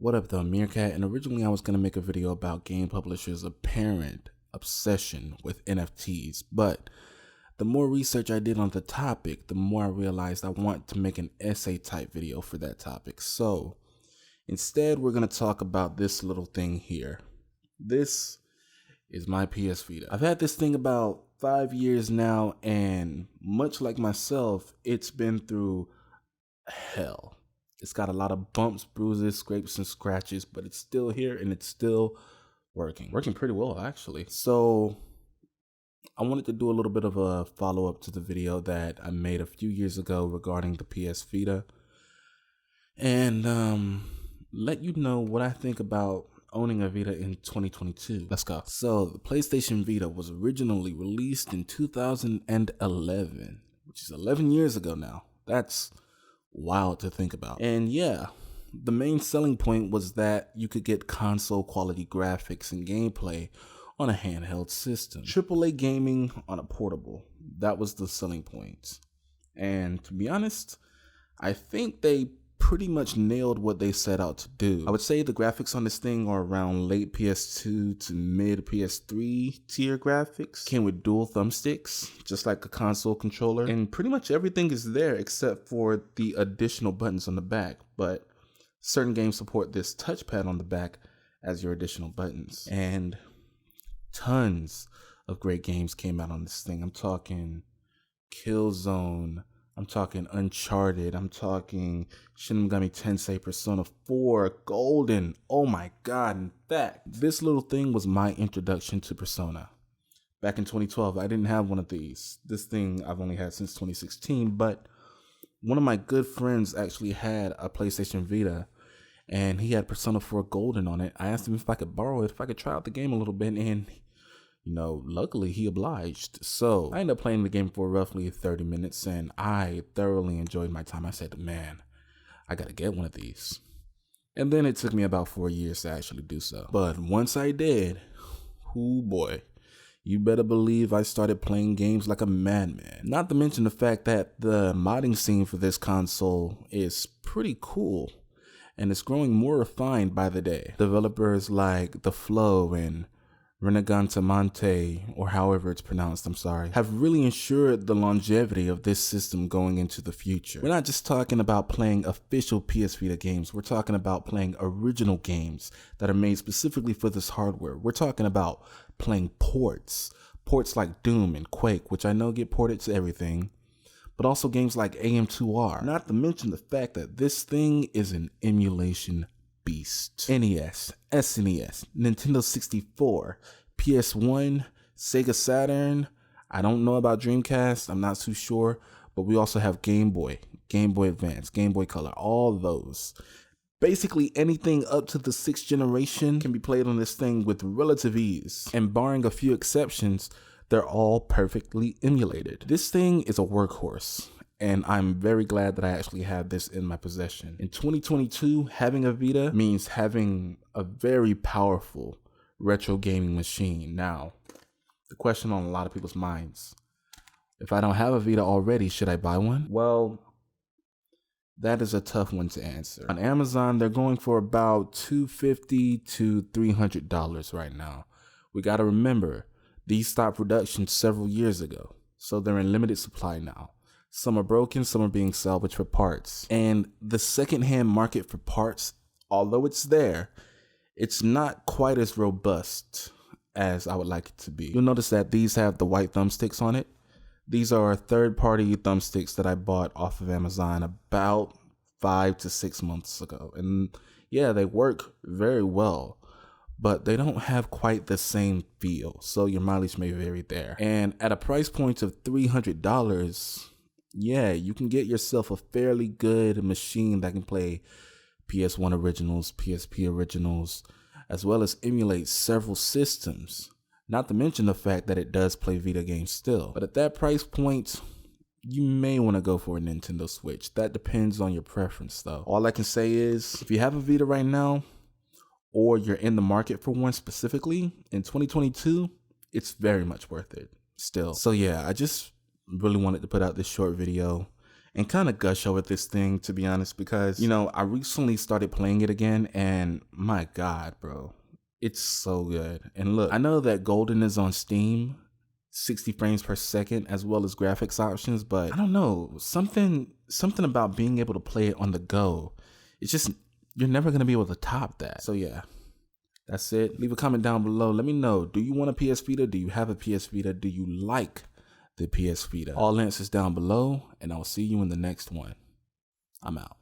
What up though, Meerkat, and originally I was going to make a video about game publishers' apparent obsession with NFTs, but the more research I did on the topic, the more I realized I want to make an essay type video for that topic. So instead, we're going to talk about this little thing here. This is my PS Vita. I've had this thing about 5 years now, and much like myself, it's been through hell. It's got a lot of bumps, bruises, scrapes, and scratches, but it's still here and it's still working pretty well, actually. So I wanted to do a little bit of a follow-up to the video that I made a few years ago regarding the PS Vita, and let you know what I think about owning a Vita in 2022. Let's go. So the PlayStation Vita was originally released in 2011, which is 11 years ago now. That's wild to think about. And yeah, the main selling point was that you could get console quality graphics and gameplay on a handheld system. AAA gaming on a portable. That was the selling point. And to be honest, I think they pretty much nailed what they set out to do. I would say the graphics on this thing are around late PS2 to mid PS3 tier graphics. Came with dual thumbsticks, just like a console controller. And pretty much everything is there except for the additional buttons on the back. But certain games support this touchpad on the back as your additional buttons. And tons of great games came out on this thing. I'm talking Killzone, I'm talking Uncharted, I'm talking Shin Megami Tensei, Persona 4, Golden. Oh my god, in fact, this little thing was my introduction to Persona. Back in 2012, I didn't have one of these. This thing I've only had since 2016, but one of my good friends actually had a PlayStation Vita, and he had Persona 4 Golden on it. I asked him if I could borrow it, if I could try out the game a little bit, and luckily he obliged. So I ended up playing the game for roughly 30 minutes and I thoroughly enjoyed my time. I said, man, I gotta get one of these. And then it took me about 4 years to actually do so. But once I did, oh boy, you better believe I started playing games like a madman. Not to mention the fact that the modding scene for this console is pretty cool and it's growing more refined by the day. Developers like The Flow and Renegantamante, or however it's pronounced, I'm sorry, have really ensured the longevity of this system going into the future. We're not just talking about playing official PS Vita games, we're talking about playing original games that are made specifically for this hardware. We're talking about playing ports like Doom and Quake, which I know get ported to everything, but also games like AM2R, not to mention the fact that this thing is an emulation beast. NES, SNES, Nintendo 64, PS1, Sega Saturn. I don't know about Dreamcast, I'm not too sure, but we also have Game Boy, Game Boy Advance, Game Boy Color, all those. Basically anything up to the 6th generation can be played on this thing with relative ease, and barring a few exceptions, they're all perfectly emulated. This thing is a workhorse, and I'm very glad that I actually have this in my possession. In 2022, having a Vita means having a very powerful retro gaming machine. Now, the question on a lot of people's minds, if I don't have a Vita already, should I buy one? Well, that is a tough one to answer. On Amazon, they're going for about $250 to $300 right now. We gotta remember, these stopped production several years ago, so they're in limited supply now. Some are broken, some are being salvaged for parts. And the secondhand market for parts, although it's there, it's not quite as robust as I would like it to be. You'll notice that these have the white thumbsticks on it. These are third-party thumbsticks that I bought off of Amazon about 5 to 6 months ago. And yeah, they work very well, but they don't have quite the same feel, so your mileage may vary there. And at a price point of $300, yeah, you can get yourself a fairly good machine that can play PS1 originals, PSP originals, as well as emulate several systems. Not to mention the fact that it does play Vita games still. But at that price point, you may want to go for a Nintendo Switch. That depends on your preference though. All I can say is, if you have a Vita right now, or you're in the market for one specifically, in 2022, it's very much worth it still. So yeah, I just really wanted to put out this short video and kind of gush over this thing, to be honest, because, you know, I recently started playing it again, and my God, bro, it's so good. And look, I know that Golden is on Steam, 60 frames per second, as well as graphics options, but I don't know, something about being able to play it on the go, it's just, you're never going to be able to top that. So yeah. That's it. Leave a comment down below. Let me know. Do you want a PS Vita? Do you have a PS Vita? Do you like the PS Vita? All answers down below, and I'll see you in the next one. I'm out.